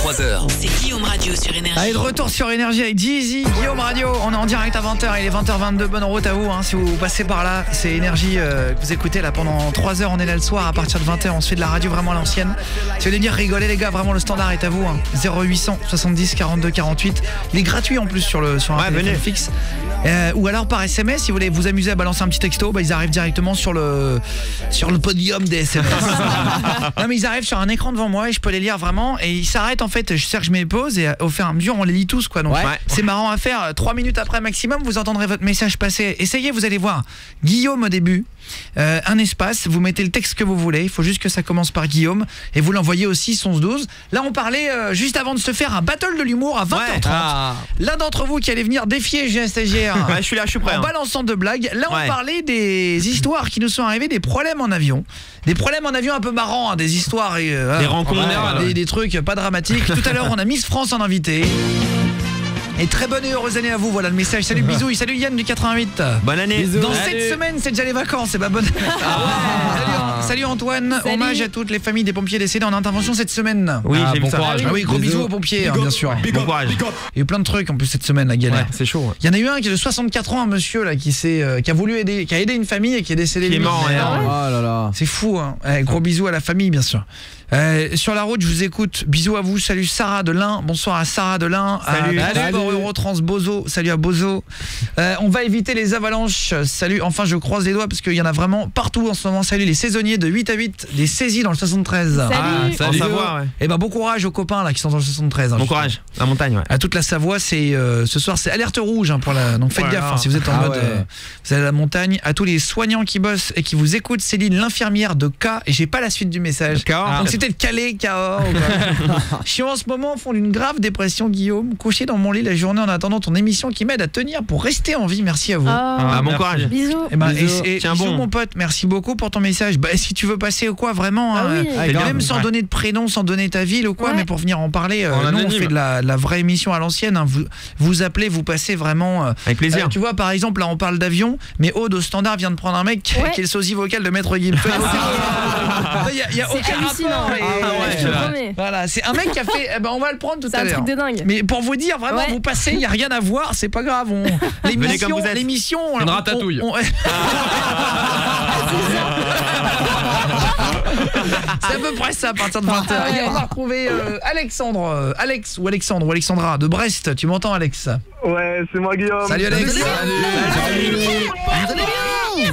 23h. C'est Guillaume Radio sur Énergie. Allez, de retour sur Énergie avec Jeezy, Guillaume Radio. On est en direct à 20h, il est 20h22. Bonne route à vous, si vous passez par là. C'est Énergie que vous écoutez là pendant 3 heures. On est là le soir à partir de 20h. On se fait de la radio vraiment à l'ancienne. Si vous voulez venir rigoler, les gars, vraiment le standard est à vous. 0800 70 42 48. Il est gratuit en plus sur un téléphone fixe. Ou alors par SMS, si vous voulez vous amuser à balancer un petit texto, ils arrivent directement sur le podium des SMS. Non mais ils arrivent sur un écran devant moi et je peux les lire vraiment. Et ils s'arrêtent en fait. Je mets pause et au fur et à mesure on les lit tous quoi. Donc c'est marrant à faire. 3 minutes après maximum, vous entendrez votre message passer. Essayez, vous allez voir. Guillaume au début. Un espace, vous mettez le texte que vous voulez. Il faut juste que ça commence par Guillaume et vous l'envoyez au 61112. Là on parlait juste avant de se faire un battle de l'humour à 20h30. L'un d'entre vous qui allait venir défier G1 stagiaire. Je suis là, je suis prêt. En balançant de blagues. Là on parlait des histoires qui nous sont arrivées, des problèmes en avion. Des problèmes en avion un peu marrants, des histoires des rencontres, des trucs pas dramatiques. Tout à l'heure on a Miss France en invité. Et très bonne et heureuse année à vous, voilà le message. Salut bisous, salut Yann du 88. Bonne année. Dans cette semaine, c'est déjà les vacances, c'est pas bonne. Salut Antoine, hommage à toutes les familles des pompiers décédés en intervention cette semaine. Oui, j'ai vu ça. Ah oui, gros bisous aux pompiers, bien sûr. Bon courage. Il y a eu plein de trucs en plus cette semaine, la galère. C'est chaud. Il y en a eu un qui est de 64 ans, un monsieur là qui a voulu aider, qui a aidé une famille et qui est décédé. Qui est mort. Oh là là. C'est fou gros bisous à la famille bien sûr. Sur la route, je vous écoute. Bisous à vous. Salut Sarah de l'Ain. Bonsoir à Sarah de l'Ain. Salut. Eurotrans Bozo. Salut à Bozo. On va éviter les avalanches. Salut. Enfin, je croise les doigts parce qu'il y en a vraiment partout en ce moment. Salut les saisonniers de 8 à 8 des saisies dans le 73. Salut. Savoie, Et bon courage aux copains là qui sont dans le 73. Bon courage. La montagne. À toute la Savoie, c'est ce soir c'est alerte rouge pour la. Donc faites gaffe si vous êtes en mode vous allez à la montagne. À tous les soignants qui bossent et qui vous écoutent, Céline l'infirmière de K et j'ai pas la suite du message. Donc c'était Calais, Cahors. Je suis en ce moment au fond d'une grave dépression, Guillaume, couché dans mon lit la journée en attendant ton émission qui m'aide à tenir pour rester en vie. Merci à vous. Bon courage. Bisous. Bisous mon pote, merci beaucoup pour ton message. Si tu veux passer ou quoi, vraiment, même sans donner de prénom, sans donner ta ville ou quoi, mais pour venir en parler, nous on fait de la vraie émission à l'ancienne. Vous appelez, vous passez vraiment. Avec plaisir. Tu vois, par exemple, là on parle d'avion, mais Aude au standard vient de prendre un mec qui est le sosie vocal de Maître Gims. Il y a aucun rapport. Voilà, c'est un mec qui a fait on va le prendre tout à l'heure. C'est un truc de dingue. Mais pour vous dire vraiment vous passez, il y a rien à voir, c'est pas grave, l'émission une ratatouille. C'est à peu près ça à partir de 20h. On va retrouver Alex ou Alexandra de Brest. Tu m'entends Alex? Ouais, c'est moi Guillaume. Salut Alex.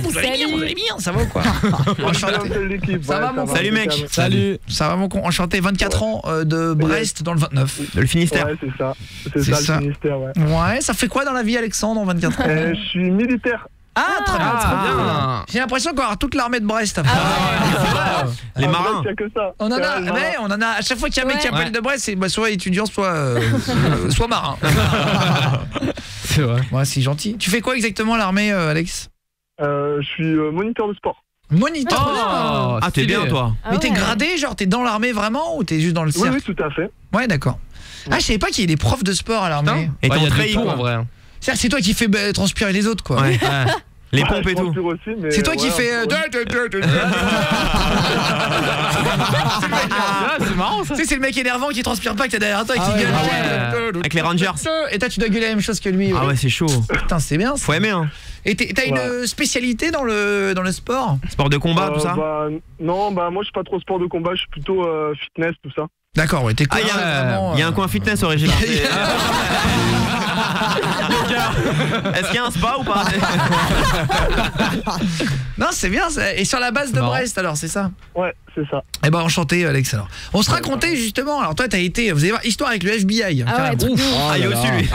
Vous allez bien, ça va ou quoi? Enchanté. Ça va mon con? Salut mec. Salut. Ça va mon con? Enchanté, 24 ans de Brest dans le 29. Le Finistère. Ouais, c'est ça. C'est ça le Finistère, Ouais, ça fait quoi dans la vie Alexandre en 24 ans? Je suis militaire. Très bien. J'ai l'impression qu'on aura toute l'armée de Brest. Les marins. Il y a que ça. On en a à chaque fois qu'il y a un mec qui appelle de Brest, c'est soit étudiant, soit marin. C'est vrai. Ouais, c'est gentil. Tu fais quoi exactement à l'armée, Alex? Je suis moniteur de sport. Moniteur. T'es bien toi. Mais t'es gradé, genre t'es dans l'armée vraiment ou t'es juste dans le cercle? Oui, tout à fait. Ouais, d'accord. Je savais pas qu'il y ait des profs de sport à l'armée. Et il y a très des tout en vrai. C'est toi qui fais transpirer les autres quoi. Les pompes et tout. C'est toi qui fais c'est marrant ça. Tu sais, c'est le mec énervant qui transpire pas, que t'as derrière toi et qui gueule. Avec les Rangers. Et toi tu dois gueuler la même chose que lui. Ah ouais, c'est chaud. Putain, c'est bien. Faut aimer Et t'as une spécialité dans le sport? Sport de combat, tout ça? Non, moi je suis pas trop sport de combat, je suis plutôt fitness, tout ça. D'accord, t'es cool. Il y a un coin fitness au régime. Est-ce qu'il y a un spa ou pas? Non, c'est bien ça. Et sur la base de Brest alors, c'est ça? Ouais, c'est ça. Enchanté Alex alors. On se racontait justement, alors toi t'as été, vous allez voir, histoire avec le FBI. Il y a aussi lui.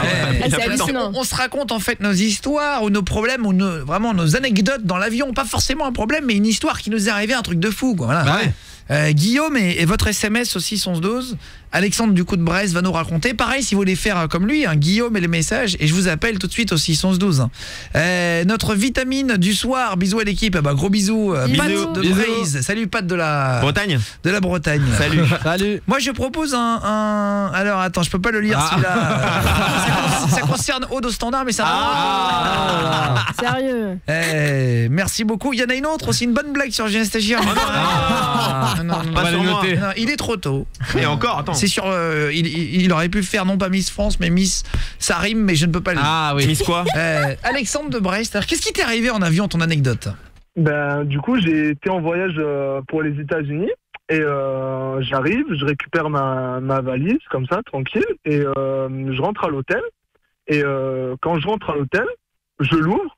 C'est hallucinant. On se raconte en fait nos histoires ou nos problèmes ou vraiment nos anecdotes dans l'avion, pas forcément un problème mais une histoire qui nous est arrivée, un truc de fou quoi. Voilà. Guillaume et votre SMS aussi 1112. Alexandre du coup de Brest va nous raconter. Pareil si vous voulez faire comme lui, Guillaume et les messages. Et je vous appelle tout de suite aussi 1112. Notre vitamine du soir. Bisous à l'équipe. Gros bisous. Pat de Braise. Salut Pat de la Bretagne. De la Bretagne. Salut. Moi je propose un. Alors attends, je peux pas le lire celui-là. Ça concerne Aude au standard, mais ça Sérieux. merci beaucoup. Il y en a une autre aussi, une bonne blague sur Julien Stagiaire. Non, On va les noter. non, il est trop tôt. Et encore, attends. C'est sur il aurait pu faire non pas Miss France mais Miss, ça rime mais je ne peux pas le dire. Ah oui. Miss quoi? Alexandre de Brest. Alors qu'est-ce qui t'est arrivé en avion, ton anecdote? Ben, du coup, j'ai été en voyage pour les États-Unis et j'arrive, je récupère ma valise comme ça, tranquille, et je rentre à l'hôtel. Et quand je rentre à l'hôtel, je l'ouvre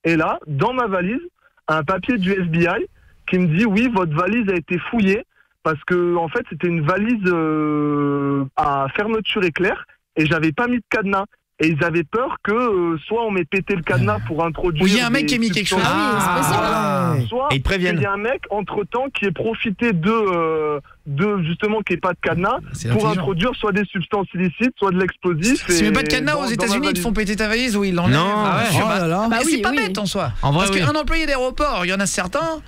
et là, dans ma valise, un papier du FBI qui me dit oui, votre valise a été fouillée parce que en fait, c'était une valise à fermeture éclair et j'avais pas mis de cadenas. Et ils avaient peur que soit on m'ait pété le cadenas pour introduire. Ou il y a un mec qui a mis quelque chose. Soit et ils préviennent. il y a un mec entre-temps qui ait profité de justement qu'il n'y ait pas de cadenas pour introduire soit des substances illicites, soit de l'explosif. Si tu mets pas de cadenas aux États-Unis, ils te font péter ta valise ou ils l'enlèvent. Non, Bah oui, c'est pas oui. bête en soi. En vrai, Parce oui. qu'un employé d'aéroport, il y en a certains,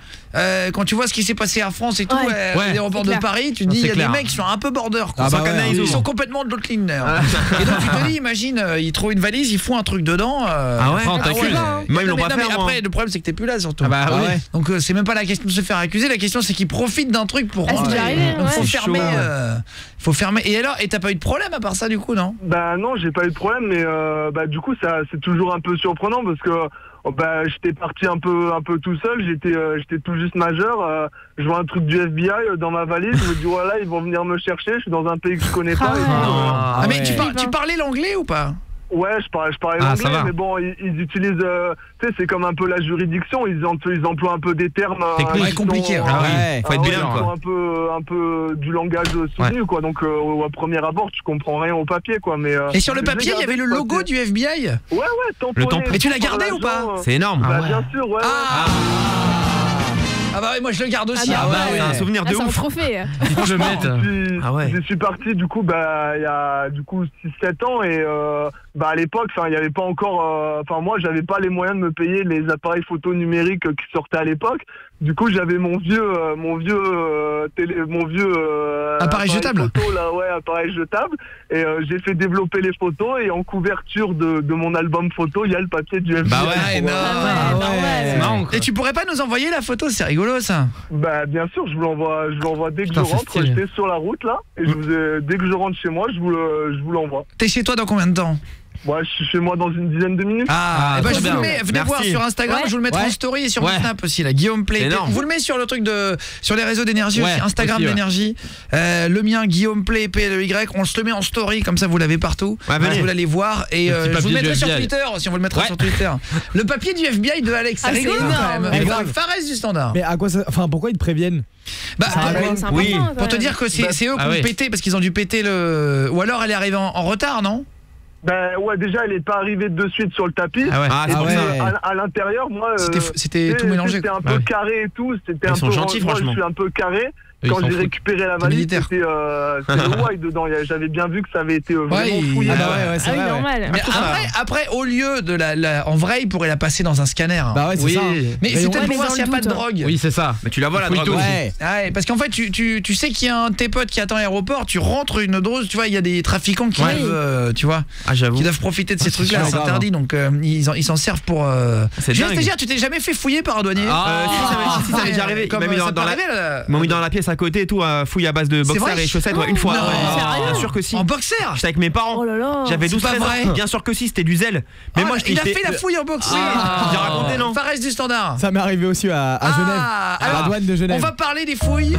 quand tu vois ce qui s'est passé à France et tout, Ouais. l'aéroport de clair. Paris, tu te dis, il y a clair. des mecs qui sont un peu border. Quoi. Ah bah ouais, ils oui. sont complètement de l'autre ligne d'ailleurs. Et donc tu te dis, imagine, ils trouvent une valise, ils font un truc dedans. Ah ouais. Après, on t'accuse. Moi, ils l'ont Non, pas mais fait. moi. après, le problème c'est que t'es plus là surtout. Ah bah oui. Donc c'est même pas la question de se faire accuser, la question c'est qu'ils profitent d'un truc pour. Ah, c'est déjà arrivé, donc faut ouais. fermer. C'est chaud, Faut fermer. Et alors, et t'as pas eu de problème à part ça du coup, non? Bah non, j'ai pas eu de problème, mais du coup ça c'est toujours un peu surprenant parce que j'étais parti un peu tout seul, j'étais tout juste majeur, je vois un truc du FBI dans ma valise, je me dis voilà, ils vont venir me chercher, je suis dans un pays que je connais pas. ouais. Et tout, Ah mais ouais. tu parlais l'anglais ou pas? ouais, je parlais Ah, ça l'anglais, va. mais bon, ils utilisent, tu sais, c'est comme un peu la juridiction, ils emploient un peu des termes Techniques. Ouais, compliqués. Ah oui. Faut être bilingue, ils quoi. sont un peu du langage soutenu, quoi. Donc au premier abord, tu comprends rien au papier, quoi. Mais Et sur le j'ai papier, il y gardé avait le ce logo papier. du FBI. Ouais, tamponné. tampon. Et tu l'as par gardé ou pas? l'agent, C'est énorme. Bah, Ah ouais. bien sûr, ouais. Ah bah oui, moi je le garde aussi. Ah bah bah ouais. C'est un souvenir Ah, de c'est un ouf. trophée. Il faut que je le mette. Ah ouais. Je suis parti du coup il y a du coup 6-7 ans et à l'époque il y avait pas encore moi j'avais pas les moyens de me payer les appareils photo numériques qui sortaient à l'époque. Du coup, j'avais mon vieux appareil jetable. photo, là, ouais, appareil jetable et j'ai fait développer les photos et en couverture de mon album photo, il y a le papier du FBI. Bah ouais, non. Ah ouais, normal. C'est marrant, quoi. Et tu pourrais pas nous envoyer la photo, c'est rigolo ça. Bah bien sûr, je vous l'envoie dès que Putain, je c'est rentre. stylé. J'étais sur la route là et dès que je rentre chez moi, je vous l'envoie. T'es chez toi dans combien de temps? Moi, je suis chez moi dans une dizaine de minutes. Ah, et bah très je vous bien. le mets, venez Merci. voir sur Instagram, Ouais. je vous le mettrai Ouais. en story et sur Ouais. mon Snap aussi, la Guillaume Play. C'est énorme. On vous le met sur le truc sur les réseaux d'énergie Ouais, aussi, Instagram aussi, ouais. d'énergie. Le mien Guillaume Play PLY, on se le met en story comme ça vous l'avez partout. Ouais, venez. Vous l'allez voir et Le petit je vous le papier mettrai du sur FBI. Twitter si on vous le mettra Ouais. sur Twitter. Le papier du FBI de Alex, Ah, c'est c'est rigolo énorme. quand même. Mais Et grave. Fares du standard. Mais à quoi ça... Enfin, pourquoi ils te préviennent? Bah, C'est important, Oui. quand pour te même. dire que c'est eux qui Ah ont oui. pété parce qu'ils ont dû péter le. Ou alors elle est arrivée en retard, non? Ben ouais, déjà, elle est pas arrivée de suite sur le tapis. Ah ouais. Ah, Et c'est pour puis, ça. à l'intérieur, moi, C'était tout mélangé. C'était un Bah peu oui. carré et tout. C'était Ils un sont peu. gentils, moi, franchement. je suis un peu carré. Ils Quand s'en j'ai foutent. récupéré la valise, militaire. c'était le white dedans. J'avais bien vu que ça avait été vraiment il- fouillé. Ah bah ouais, c'est Ah oui, vrai. Ouais. normal. Mais après, au lieu de en vrai, il pourrait la passer dans un scanner. Bah ouais, c'est Oui. ça. Mais c'est Rayon- peut-être Ouais, pour voir mais s'il n'y a dans pas le de doute. drogue. Oui, c'est ça. Mais tu la vois la Fouille drogue tout. aussi. Ouais. Ouais, parce qu'en fait, tu sais qu'il y a un de tes potes qui attend à l'aéroport, tu rentres une dose, tu vois, il y a des trafiquants qui Ouais. doivent, tu vois, Ah, j'avoue. qui doivent profiter de ces trucs-là, sûr, c'est grave. interdit, donc ils s'en servent pour. C'est Julien dingue. Stégière, tu t'es jamais fait fouiller par un douanier? Si, ça m'est déjà arrivé. Comme Il m'a mis ça dans t'est la- arrivé, là. Ils m'ont mis dans la pièce à côté et tout, fouille à base de C'est boxers vrai et chaussettes, ouais, une fois. Non. Ouais. Sérieux Bien sûr que si. En boxer? J'étais avec mes parents. Oh là là. J'avais C'est 12 pas 13 ans. vrai. Bien sûr que si, c'était du zèle. Mais moi, il a j'étais- fait la fouille en boxer. J'ai raconté, non? Fares du standard. Ça m'est arrivé aussi à Genève. Ah, À la alors, douane de Genève. on va parler des fouilles.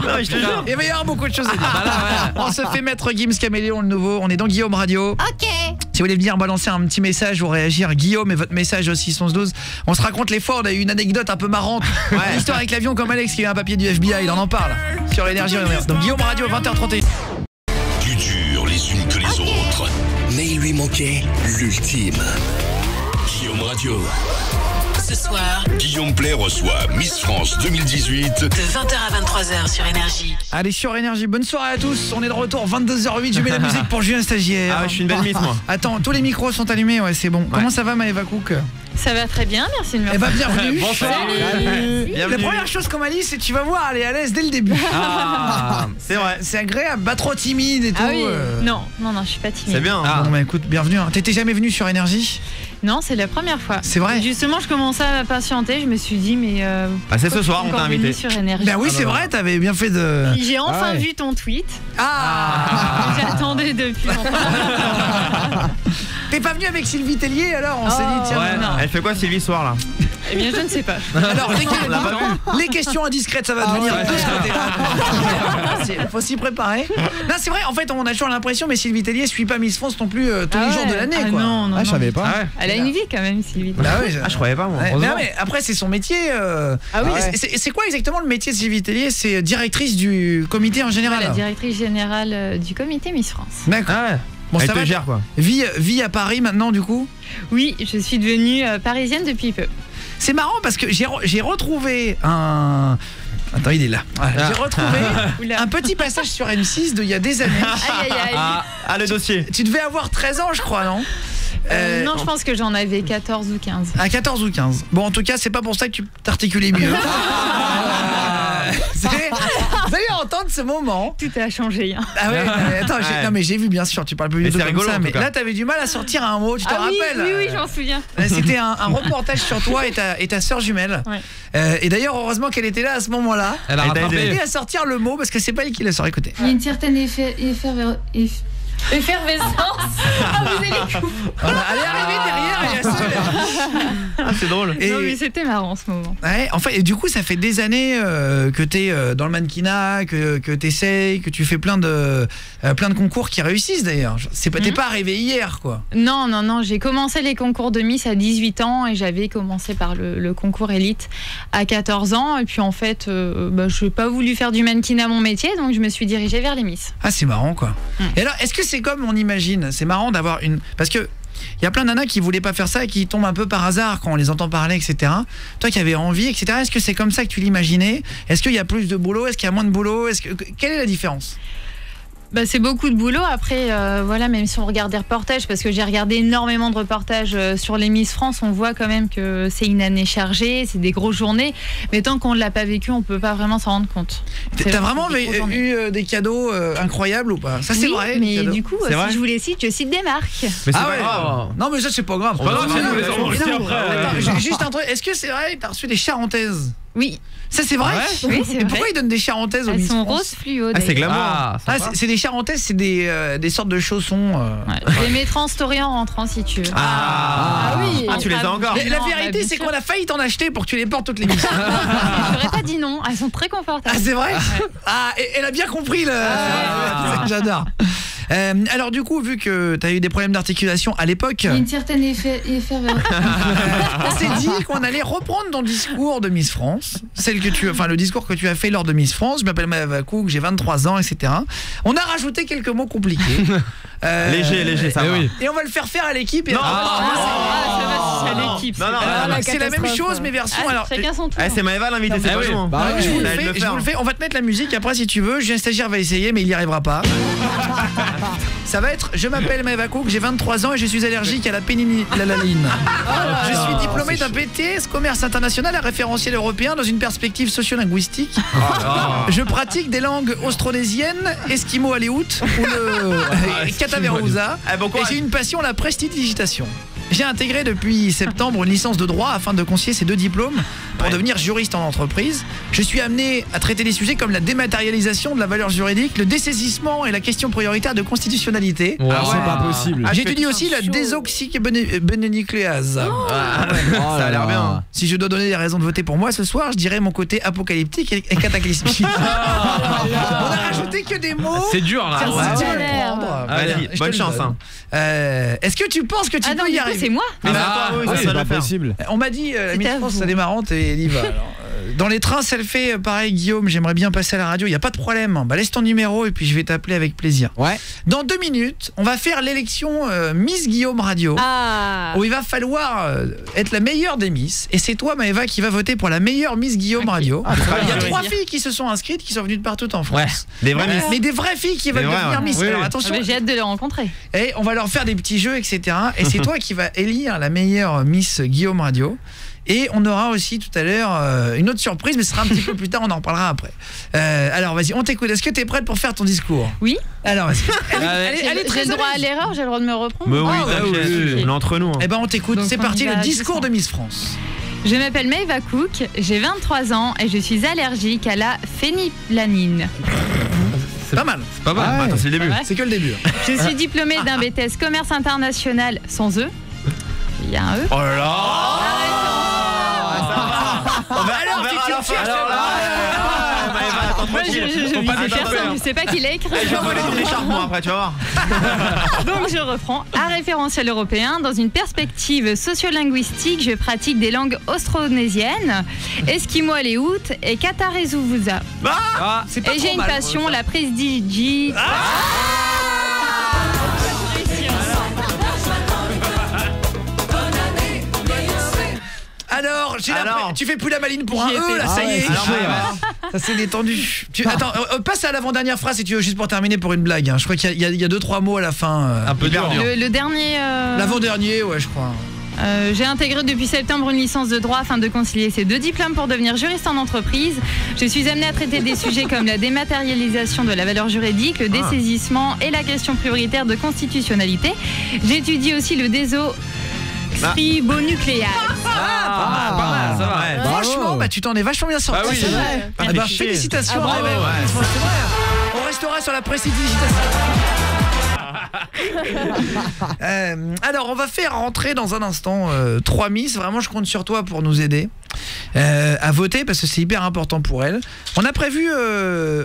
Non, mais je te jure. Il va y avoir beaucoup de choses à dire. On se fait mettre Gims Caméléon le nouveau. On est dans Guillaume Radio. Ok. Si vous voulez venir balancer un petit message ou réagir, Guillaume, et votre message aussi 612. On se raconte les fois, on a eu une anecdote un peu marrante. Une histoire avec l'avion comme Alex qui a un papier du FBI, il en parle. Sur Énergie. Donc Guillaume Radio 20h31. Plus dures les unes que les autres. Mais il lui manquait l'ultime. Guillaume Radio. Ce soir, Guillaume Play reçoit Miss France 2018. de 20h à 23h sur Énergie. Allez, sur Énergie, bonne soirée à tous. On est de retour, 22h08, je mets la musique pour Julien Stagiaire. Ah ouais, je suis une belle Miss, moi. Attends, tous les micros sont allumés, ouais, c'est bon. Comment ça va, Maëva Cook? Ça va très bien, merci de me Eh ben, bienvenue. Bonsoir. Salut. La première chose qu'on m'a dit, c'est que tu vas voir, elle est à l'aise dès le début. Ah, c'est vrai. C'est agréable, pas trop timide et tout. Ah oui, non, je suis pas timide. C'est bien. Bon, bah écoute, bienvenue. hein. T'étais jamais venu sur Énergie? Non, c'est la première fois. C'est vrai? Justement, je commençais à m'impatienter, je me suis dit, mais... Ah, c'est ce soir, on t'a encore invité. venu sur Énergie. Ben oui, c'est vrai, t'avais bien fait de... J'ai enfin ouais. vu ton tweet. Ah, J'attendais depuis longtemps. T'es pas venu avec Sylvie Tellier alors? On s'est dit, tiens. Ouais, non. elle fait quoi Sylvie ce soir là? Eh bien, je ne sais pas. Alors, On l'a pas vu. les questions indiscrètes, ça va devenir de ce côté-là. Faut s'y préparer. Non, c'est vrai, en fait, on a toujours l'impression, mais Sylvie Tellier suit pas Miss France non plus tous les jours de l'année, quoi. Non, Ah, je savais pas. Ah ouais. Elle a une vie quand même, Sylvie. Bah ouais, Ah, je croyais pas moi. Ouais, mais non, mais après, c'est son métier. Ah oui. C'est quoi exactement le métier de Sylvie Tellier? C'est directrice du comité en général. La directrice générale du comité Miss France. D'accord. Ah ouais. Bon, Elle ça te va. gère quoi. Vie à Paris maintenant, du coup. Oui, je suis devenue parisienne depuis peu. C'est marrant parce que j'ai retrouvé un... Attends, il est là. Voilà, j'ai retrouvé Oula. un petit passage sur M6 d'il y a des années. Aïe, aïe, aïe. Ah, le dossier. Tu devais avoir 13 ans, je crois, non? Non, je pense que j'en avais 14 ou 15. À 14 ou 15. Bon, en tout cas, c'est pas pour ça que tu t'articulais mieux. Vous allez entendre ce moment. Tout a changé. Hein. Ah ouais, attends, Ouais. non mais j'ai vu, bien sûr, tu parles plus Mais du tout c'est comme rigolo, ça, en tout mais cas. là t'avais du mal à sortir un mot, tu te rappelles? Oui, je m'en souviens. C'était un reportage sur toi et ta sœur jumelle. Ouais. Et d'ailleurs, heureusement qu'elle était là à ce moment-là. Elle a Elle t'a rattrapé. Elle a aidé à sortir le mot parce que c'est pas elle qui l'a sorti. Écoutez. Il y a une certaine effervescence. Ah, vous allez Voilà, elle est arrivée derrière et elle a Ah, c'est drôle. Et- Non, mais c'était marrant ce moment. Ouais, enfin, et du coup, ça fait des années que t'es dans le mannequinat, que t'essayes, que tu fais plein de concours qui réussissent d'ailleurs. T'es pas arrivé hier, quoi. Non, j'ai commencé les concours de Miss à 18 ans et j'avais commencé par le concours élite à 14 ans. Et puis en fait, je n'ai pas voulu faire du mannequinat mon métier, donc je me suis dirigée vers les Miss. Ah, c'est marrant, quoi. Et alors, est-ce que c'est comme on imagine? C'est marrant d'avoir une... Parce que il y a plein de nanas qui voulaient pas faire ça et qui tombent un peu par hasard quand on les entend parler, etc. Toi qui avais envie, etc. Est-ce que c'est comme ça que tu l'imaginais? Est-ce qu'il y a plus de boulot? Est-ce qu'il y a moins de boulot? Quelle est la différence? C'est beaucoup de boulot. Après, voilà, même si on regarde des reportages, parce que j'ai regardé énormément de reportages sur les Miss France, on voit quand même que c'est une année chargée, c'est des grosses journées. Mais tant qu'on ne l'a pas vécu, on peut pas vraiment s'en rendre compte. T'as vraiment des grosses journées. eu des cadeaux incroyables ou pas? Ça, c'est Oui, vrai. les mais cadeaux. du coup, C'est vrai si je vous les cite, je cite des marques. Mais c'est Ah pas ouais. grave. Non, mais ça, c'est pas grave. pas grave, Non, si vous mais les non, enregistrez non, après, attends, juste un truc. Est-ce que c'est vrai que t'as reçu des charentaises? Oui, Ça, c'est vrai? oui, c'est Et vrai. pourquoi ils donnent des charentaises aux Elles Miss sont France? roses fluo. Ah, c'est d'ailleurs. glamour. Ah, Ah, sympa. c'est des charentaises, c'est des sortes de chaussons. Ouais, je les mettrai en story en rentrant si tu veux. Ah oui. Ah, tu les as encore? La Non, vérité, bien c'est sûr. qu'on a failli t'en acheter pour que tu les portes toutes les missions. J'aurais pas dit non, elles sont très Ah, confortables. c'est vrai? Ah, elle a bien compris le... J'adore. Alors du coup, vu que tu as eu des problèmes d'articulation à l'époque, Il y a une certaine effervescence. on s'est dit qu'on allait reprendre ton discours de Miss France, le discours que tu as fait lors de Miss France. Je m'appelle Maëva Cook, j'ai 23 ans, etc. On a rajouté quelques mots compliqués. Léger, ça Eh va. oui. Et on va le faire faire à l'équipe. Et Non. ça va si c'est à l'équipe. Non, non, c'est la même chose, mais version... alors, Chacun son tour. Eh, c'est Maëva l'invité, c'est Ah pas oui. nous. hein. Bah ouais. je vous le Elle fais, le je fait, vous le hein. fais. On va te mettre la musique après si tu veux. Julien Stagiaire va essayer mais il n'y arrivera pas. Ça va être je m'appelle Maëva Cook, j'ai 23 ans et je suis allergique à la pénilaline. Je suis diplômé d'un BTS commerce international à référentiel européen dans une perspective sociolinguistique. Je pratique des langues austronésiennes, esquimau aléout ou le kataverouza Eh, bon et courage. j'ai une passion la prestidigitation. J'ai intégré depuis septembre une licence de droit afin de concilier ces deux diplômes pour devenir juriste en entreprise. Je suis amené à traiter des sujets comme la dématérialisation de la valeur juridique, le dessaisissement et la question prioritaire de constitutionnalité. Ouais. C'est pas possible. J'étudie aussi la désoxybénucléase. Ça a l'air bien. Si je dois donner des raisons de voter pour moi ce soir, je dirais mon côté apocalyptique et cataclysmique. On a rajouté que des mots. C'est dur là. Ça, Ah tu ouais. veux le prendre. Vas-y, bonne chance. Hein. Est-ce que tu penses que tu peux y arriver? C'est moi. Oui, c'est pas possible. On m'a dit, la C'est Miss à France, vous. ça démarrante et elle y va. Alors, dans les trains, ça le fait pareil, Guillaume, j'aimerais bien passer à la radio, il n'y a pas de problème. Bah, laisse ton numéro et puis je vais t'appeler avec plaisir. Ouais. Dans 2 minutes, on va faire l'élection Miss Guillaume Radio. Ah. Où il va falloir être la meilleure des Miss. Et c'est toi, Maëva, qui va voter pour la meilleure Miss Guillaume Radio. Il y a 3 filles qui se sont inscrites, qui sont venues de partout en France. Ouais, des vraies Miss. Mais des vraies filles qui veulent Des vraies, devenir ouais. Miss. Oui, Alors oui. attention, J'ai hâte de les rencontrer. et on va leur faire des petits jeux, etc. Et c'est toi qui vas élire la meilleure Miss Guillaume Radio. Et on aura aussi tout à l'heure une autre surprise, mais ce sera un petit peu plus tard, on en reparlera après. Alors vas-y, on t'écoute. Est-ce que tu es prête pour faire ton discours? Oui. Alors vas-y. J'ai le droit à l'erreur, j'ai le droit de me reprendre. Mais oui, Ah, t'inquiète, oui. on est entre nous. Hein. Eh ben on t'écoute, Donc, c'est on parti, y va le discours doucement. de Miss France. Je m'appelle Maëva Cook, j'ai 23 ans et je suis allergique à la phénylanine. Pas mal, C'est pas mal. Ah ouais. Attends, c'est le début. Ouais. c'est que le début. Je suis diplômée d'un BTS commerce international sans E. Il y a un E. Oh là là. Alors, si tu me cherches, Moi, je sais pas qui l'a écrit. Je vais voler ton écharpe moi après, tu vas voir. Donc je reprends. Un référentiel européen. Dans une perspective sociolinguistique, je pratique des langues austronésiennes, esquimau aléoute et katarezuvuza. c'est pas Et j'ai trop une mal. passion, la prestige. Alors, Alors. tu fais plus la maline pour un J'y ai E fait. là, ça Ah y ouais, est. c'est chaud, Ça s'est détendu. Attends, passe à l'avant-dernière phrase si tu veux, juste pour terminer pour une blague. Hein. Je crois qu'il y a 2-3 mots à la fin. Un peu dur. Le dernier. L'avant-dernier, ouais, je crois. J'ai intégré depuis septembre une licence de droit afin de concilier ces 2 diplômes pour devenir juriste en entreprise. Je suis amenée à traiter des sujets comme la dématérialisation de la valeur juridique, le dessaisissement et la question prioritaire de constitutionnalité. J'étudie aussi le désoxyribonucléaire. Pas mal, ça va. Bravo. Franchement, tu t'en es vachement bien sorti. Ah oui. C'est vrai. Pas Eh ben, triché. félicitations. Ah, bravo. ouais. C'est vrai. On restera sur la prestidigitation. Alors, on va faire rentrer dans un instant 3 Miss. Vraiment, je compte sur toi pour nous aider à voter parce que c'est hyper important pour elles. On a prévu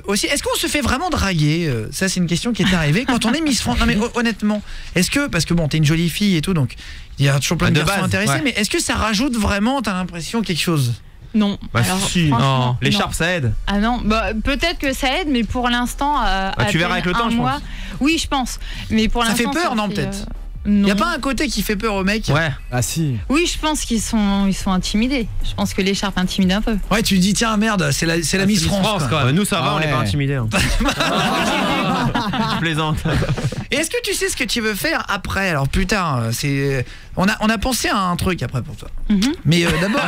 aussi. Est-ce qu'on se fait vraiment draguer? Ça, c'est une question qui est arrivée quand on est Miss France. Non, mais honnêtement, est-ce que parce que bon, t'es une jolie fille et tout, donc il y a toujours plein de De garçons base, intéressés. ouais. Mais est-ce que ça rajoute vraiment? T'as l'impression quelque chose? Non. Bah Alors, si, franchement, non. L'écharpe ça aide. Ah non, bah, peut-être que ça aide, mais pour l'instant, à tu verras peine avec le temps, un je pense. mois. Oui, je pense. Mais pour Ça fait l'instant, peur, non, fait, peut-être non. Y a pas un côté qui fait peur aux mecs? Ouais. Ah si. Oui, je pense qu'ils sont intimidés. Je pense que l'écharpe intimide un peu. Ouais, tu dis tiens merde, c'est la Miss France. quoi. Ouais, nous ça va, on Ah n'est pas ouais. intimidés. Hein. Je plaisante. Et est-ce que tu sais ce que tu veux faire après? Alors plus tard, on a pensé à un truc après pour toi. Mais d'abord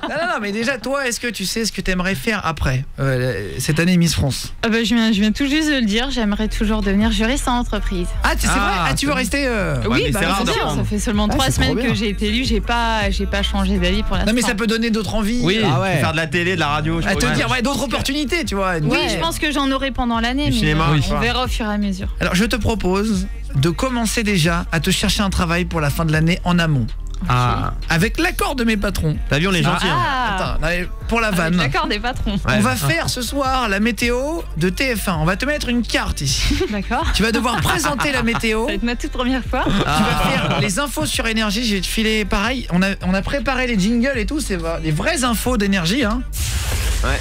non, mais déjà toi, est-ce que tu sais ce que tu aimerais faire après cette année Miss France? Ah bah, je viens tout juste de le dire, j'aimerais toujours devenir juriste en entreprise. Ah, c'est vrai? Ah, Ah, tu veux rester Ouais, mais oui, c'est rare bien de sûr, reprendre. ça fait seulement 3 c'est trop semaines bien. que j'ai été élue, j'ai pas changé d'avis pour l'instant. Non, mais ça peut donner d'autres envies. Oui, Ah ouais. faire de la télé, de la radio. À te ouais. dire d'autres opportunités, tu vois. Oui, je pense que j'en aurai pendant l'année, Du mais cinéma, oui. on verra au fur et à mesure. Alors je te propose de commencer déjà à te chercher un travail pour la fin de l'année en amont. Ah, Avec l'accord de mes patrons. t'as vu, on est gentils. Hein. Ah, Attends, non, mais pour la vanne. d'accord, des patrons. Ouais. On va faire ce soir la météo de TF1. On va te mettre une carte ici. D'accord. Tu vas devoir présenter la météo. Ça va être ma toute première fois. Tu vas faire les infos sur énergie. Je vais te filer pareil. On a préparé les jingles et tout. C'est les vraies infos d'énergie. Hein. Ouais.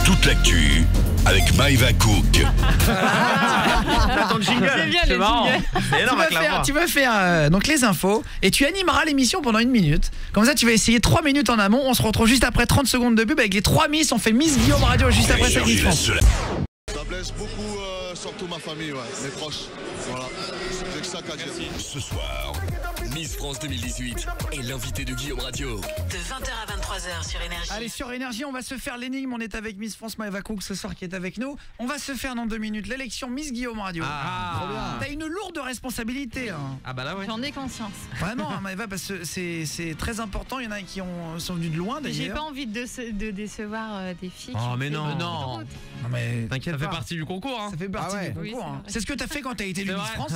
Toute l'actu avec Maëva Cook. Attends le jingle. C'est bien, C'est le marrant. jingle. C'est énorme avec la voix. Tu vas faire donc les infos et tu animeras l'émission pendant 1 minute. Comme ça, tu vas essayer 3 minutes en amont. On se retrouve juste après 30 secondes de pub avec les 3 Miss. On fait Miss Guillaume Radio juste après cette Miss Énergie, la France. seule. Ça blesse beaucoup, surtout ma famille, ouais, mes proches. Voilà, j'ai que ça qu'à dire. Ce soir, Miss France 2018 est l'invité de Guillaume Radio. De 20h à 23h sur Énergie. Allez, sur Énergie, on va se faire l'énigme. On est avec Miss France Maëva Cook ce soir qui est avec nous. On va se faire dans 2 minutes l'élection Miss Guillaume Radio. T'as une lourde responsabilité. Hein. Ah bah là ouais. J'en ai conscience. Vraiment, hein, Maëva, parce que c'est très important. Il y en a qui sont venus de loin J'ai d'ailleurs. pas envie de décevoir des filles. Oh, qui ont mais fait non. beaucoup de Non. route. Non, mais T'inquiète Ça fait pas. partie du concours. Hein. ça fait partie Ah ouais. du Oui, concours. c'est Hein. vrai. C'est ce que t'as fait quand t'as été élue C'est Miss vrai. France.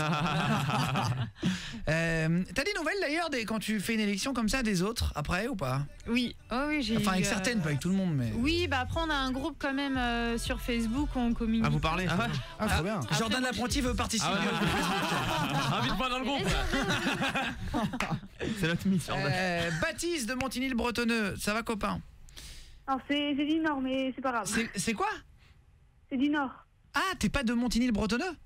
T'as des nouvelles d'ailleurs quand tu fais une élection comme ça des autres après ou pas? Oui, oui, j'ai Enfin eu, avec certaines, pas avec tout le monde mais... Oui, bah après on a un groupe quand même sur Facebook où on communique. Ah, vous parlez? Ah, trop bien. Jordan moi, l'apprenti veut participer. Invite-moi dans le groupe. C'est notre mission. Baptiste de Montigny-le-Bretonneux, ça va copain? Alors c'est du Nord, mais c'est pas grave. C'est quoi? C'est du Nord. Ah, t'es pas de Montigny-le-Bretonneux?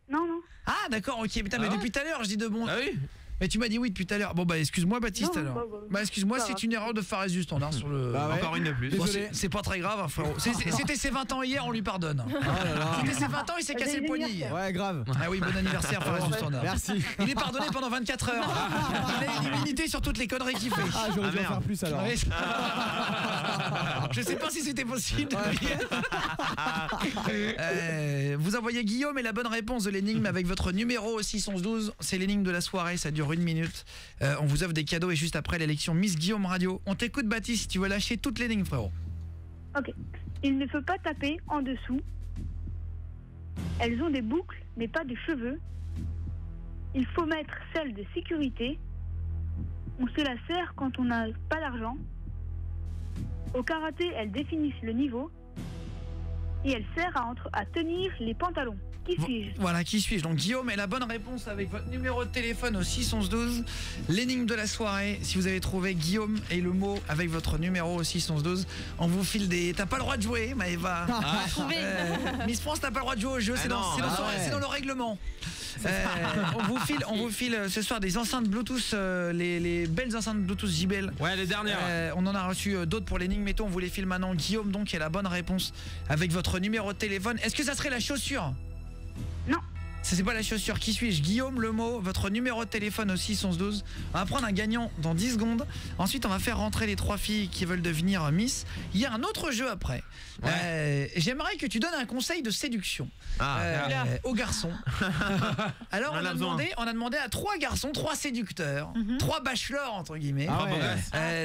Non, non. Ah d'accord, ok, putain, mais depuis tout à l'heure je dis de bon. Ah oui. Mais tu m'as dit oui depuis tout à l'heure. Bon bah excuse-moi Baptiste Non, alors. bah, Bah excuse-moi, ça c'est va. une erreur de Fares du standard sur le... Bah ouais. Encore une de plus. Bon, Désolé. c'est pas très grave hein, frérot. C'était ses 20 ans hier, on lui pardonne. Oh là là. C'était ses 20 ans, il s'est cassé le poignet hier. Ouais, grave. Ah oui, bon anniversaire Fares du standard. Merci. Il est pardonné pendant 24 heures. Il a une immunité sur toutes les conneries qu'il fait. Ah, j'aurais dû en merde. faire plus alors. Ouais. Je sais pas si c'était possible. Vous envoyez Guillaume et la bonne réponse de l'énigme avec votre numéro 612. C'est l'énigme de la soirée, ça dure 1 minute. On vous offre des cadeaux et juste après l'élection Miss Guillaume Radio. On t'écoute Baptiste si tu veux lâcher toute l'énigme frérot. Ok. Il ne faut pas taper en dessous. Elles ont des boucles, mais pas de cheveux. Il faut mettre celle de sécurité. On se la sert quand on n'a pas d'argent. Au karaté, elles définissent le niveau. Et elle sert à tenir les pantalons. Qui suis-je? Voilà, qui suis-je? Donc Guillaume est la bonne réponse avec votre numéro de téléphone au 612. L'énigme de la soirée, si vous avez trouvé Guillaume et le mot avec votre numéro au 612, on vous file des... T'as pas le droit de jouer, Maëva. Miss France, t'as pas le droit de jouer au jeu, c'est dans le règlement. On vous file ce soir des enceintes Bluetooth, les belles enceintes Bluetooth JBL. Ouais, les dernières. On en a reçu d'autres pour l'énigme, mettons, on vous les file maintenant. Guillaume donc est la bonne réponse avec votre numéro de téléphone. Est-ce que ça serait la chaussure? Non. Ça c'est pas la chaussure. Qui suis-je? Guillaume, le mot, votre numéro de téléphone au 612. On va prendre un gagnant dans 10 secondes. Ensuite on va faire rentrer les 3 filles qui veulent devenir Miss. Il y a un autre jeu après. J'aimerais que tu donnes un conseil de séduction aux garçons. Alors on a demandé à 3 garçons, 3 séducteurs, 3 bachelors entre guillemets,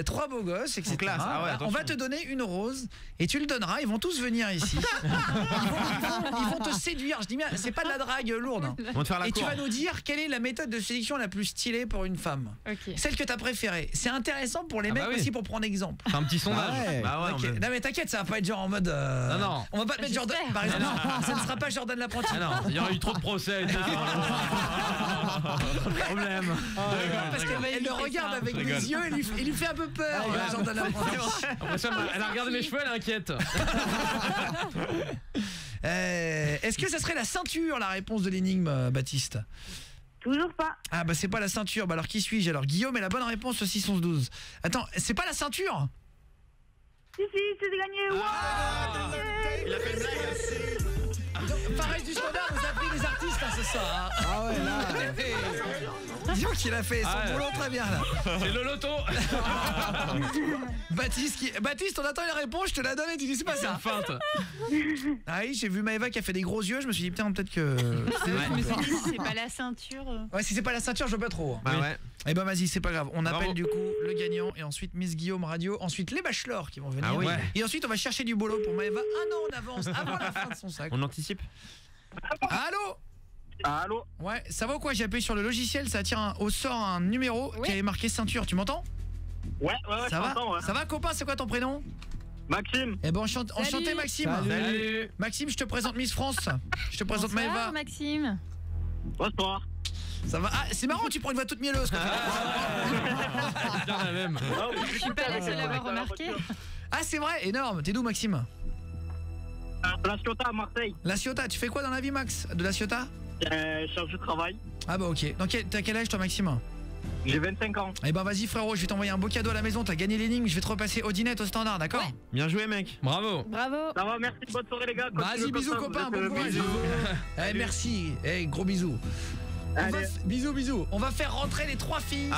3 beaux gosses, etc. Classe. On va te donner une rose et tu le donneras. Ils vont tous venir ici. Ils vont te séduire. Je dis bien, c'est pas de la drague lourde. On va te faire la Et tu cour. vas nous dire quelle est la méthode de séduction la plus stylée pour une femme. Celle que t'as préférée. C'est intéressant pour les mecs aussi pour prendre exemple. C'est un petit sondage. Bah ouais, Ok. Non mais t'inquiète, ça va pas être genre en mode non. on va pas te mettre Jordan par exemple. Ça ne sera pas Jordan l'apprenti. Ah non, il y aurait eu trop de procès. Et tout. Problème. Parce qu'elle le regarde avec Je les rigole. yeux et lui fait un peu peur Jordan l'apprenti. Après ça, elle a regardé mes cheveux, elle est inquiète. Est-ce que ça serait la ceinture la réponse de l'énigme Baptiste? Toujours pas. Ah bah c'est pas la ceinture. Bah alors qui suis-je? Alors Guillaume est la bonne réponse au 612. Attends, c'est pas la ceinture? Si, c'est gagné. Il a fait une blague. Fares du standard nous a pris des artistes ce soir. Ah ouais, là. Dis donc qu'il a fait son boulot très bien là. C'est le loto. Baptiste, on attend les réponses, je te la donne et tu dis c'est pas ça. Feinte. Ah oui, j'ai vu Maëva qui a fait des gros yeux, je me suis dit putain peut-être que... C'est pas la ceinture. Ouais, si c'est pas la ceinture, je veux pas trop. Bah ouais. Eh ben vas-y, c'est pas grave. On Bravo. appelle du coup le gagnant et ensuite Miss Guillaume Radio, ensuite les bachelors qui vont venir. Ah oui. Et ensuite on va chercher du boulot pour Maëva. Un an en avance avant la fin de son sac. On anticipe. Allô? Allô? Ouais, ça va ou quoi? J'ai appuyé sur le logiciel, ça attire au sort un numéro qui avait marqué ceinture. Tu m'entends? Ouais, Ça va? t'entends, ouais. Ça va copain, c'est quoi ton prénom? Maxime. Eh ben enchanté Maxime. Salut. Maxime, je te présente Miss France. Je te présente Bonsoir, Maëva. Maxime. Bonsoir. Ça va? Ah, c'est marrant, tu prends une voix toute mielleuse. Quoi. Bien la même. Je suis pas la seule à l'avoir remarqué. Ah, c'est vrai, énorme. T'es d'où Maxime? La Ciotat à Marseille. La Ciotat, tu fais quoi dans la vie Max? De la Ciotat? Charge de travail. Ah bah ok. Donc t'as quel âge toi Maxime? J'ai 25 ans. Eh ben vas-y frérot, je vais t'envoyer un beau cadeau à la maison. T'as gagné l'énigme, je vais te repasser Odinette au standard, d'accord? Bien joué, mec. Bravo. Bravo. Ça va, merci, bonne soirée les gars. Vas-y, bisous copain, bon courage. Merci, gros bisous. Bisous. On va faire rentrer les 3 filles.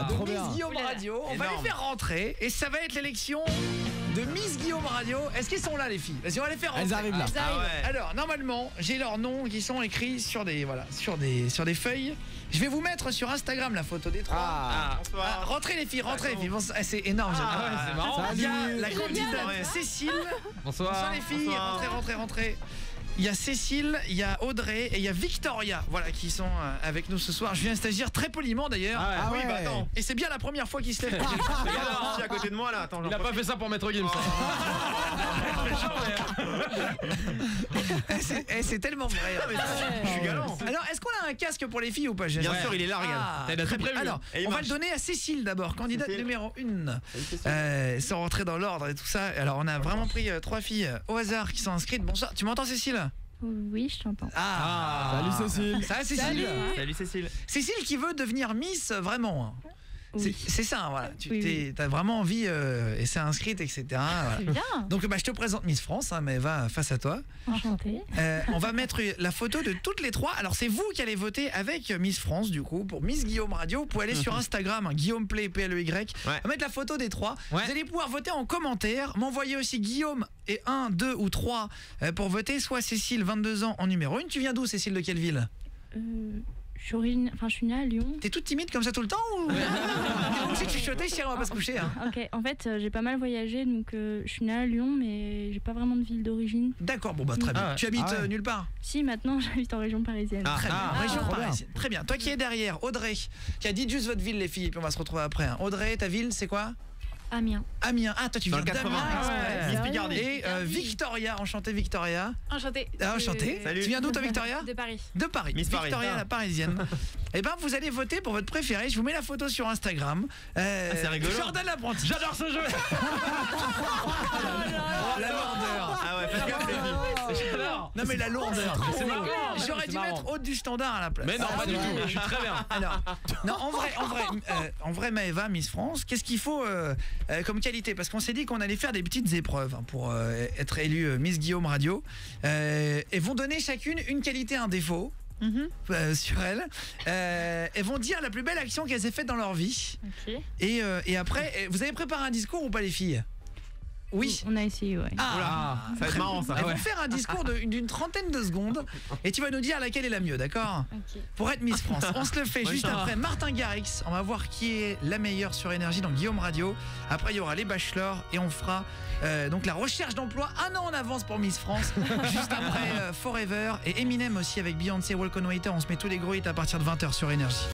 de trop Miss bien. Guillaume Radio. On va Énorme. les faire rentrer et ça va être l'élection de Miss Guillaume Radio. Est-ce qu'elles sont là les filles? Vas-y, on va les faire rentrer. Elles arrivent là. Ah ouais. Alors normalement j'ai leurs noms qui sont écrits sur des sur des feuilles. Je vais vous mettre sur Instagram la photo des 3. Ah. Rentrez les filles, rentrez les filles. Bon, c'est énorme. Ah ouais, c'est marrant. Il y a Salut. la candidate Cécile. Bonsoir. Bonsoir les filles, Bonsoir. rentrez. Il y a Cécile, il y a Audrey et il y a Victoria, voilà, qui sont avec nous ce soir. Je viens stagiaire très poliment d'ailleurs. Ah oui, bah attends. Et c'est bien la première fois qu'il se lève. Regarde, à côté de moi là. Attends, Il a pas fait ça pour Maître Gims. C'est tellement vrai. Je suis galant. Alors, est-ce qu'on a un casque pour les filles ou pas? Bien sûr, il est là, regarde. Très bien. Alors, Et il on va marche. le donner à Cécile d'abord, candidate Cécile. numéro 1. Sans rentrer dans l'ordre et tout ça. Alors, on a vraiment pris 3 filles au hasard qui sont inscrites. Bonsoir, tu m'entends Cécile? Oui, je t'entends. Salut Cécile. Ça va Cécile? Salut Cécile. Cécile qui veut devenir Miss vraiment. Oui. C'est ça, voilà. Oui. T'as vraiment envie et c'est inscrite, etc. Voilà. C'est bien. Donc je te présente Miss France, mais va face à toi. Enchantée. On va mettre la photo de toutes les 3. Alors c'est vous qui allez voter avec Miss France du coup pour Miss Guillaume Radio. Vous pouvez aller sur Instagram, Guillaume Play, PLEY. On va mettre la photo des 3. Ouais. Vous allez pouvoir voter en commentaire. M'envoyer aussi Guillaume et 1, 2 ou 3 pour voter. Soit Cécile, 22 ans en numéro 1. Tu viens d'où Cécile, de quelle ville? Je suis née à Lyon. T'es toute timide comme ça tout le temps ou t'es obligée de chuchoter, chérie, on va pas se coucher hein. Ok, en fait, j'ai pas mal voyagé, donc je suis née à Lyon, mais j'ai pas vraiment de ville d'origine. D'accord, bon bah très bien. Ah ouais. Tu habites Ah ouais. nulle part? Si, maintenant, j'habite en région parisienne. Très bien, région trop bien. parisienne. Très bien. Toi qui es derrière, Audrey, qui a dit juste votre ville les filles, puis on va se retrouver après. Hein. Audrey, ta ville c'est quoi? Amiens. Amiens. Ah, toi tu Dans viens le 80. d'Amiens. Ah ouais. Miss Picardie. Et Victoria, enchantée Victoria. Enchantée. Enchantée. Salut. Tu viens d'où toi Victoria? De Paris. De Paris. Miss Paris. Victoria Ah. la parisienne. Et ben vous allez voter pour votre préféré. Je vous mets la photo sur Instagram. c'est rigolo. Jordan l'apprenti. J'adore ce jeu. La lourdeur. Ah ouais, faites gaffe les filles. J'adore. Non mais la lourdeur. C'est marrant. J'aurais C'est dû marrant. mettre haute du standard à la place. Mais non, pas du tout. Je suis très bien. Alors, non, en vrai, Maëva, Miss France, qu'est-ce qu'il faut comme qualité? Parce qu'on s'est dit qu'on allait faire des petites épreuves hein, pour être élu Miss Guillaume Radio. Et vont donner chacune une qualité, un défaut. Sur elles. Elles vont dire la plus belle action qu'elles aient faite dans leur vie. Ok. Et après, vous avez préparé un discours ou pas les filles? Oui. On a essayé, ouais. Ah, Ça va être marrant ça. elles vont faire un discours d'une trentaine de secondes et tu vas nous dire laquelle est la mieux, d'accord? Ok. Pour être Miss France. On se le fait Ouais, juste ça va. après Martin Garrix. On va voir qui est la meilleure sur Énergie dans Guillaume Radio. Après il y aura les bachelors et on fera donc la recherche d'emploi un an en avance pour Miss France. Juste après Forever et Eminem aussi avec Beyoncé, Walk on Water. On se met tous les gros hits à partir de 20h sur Énergie.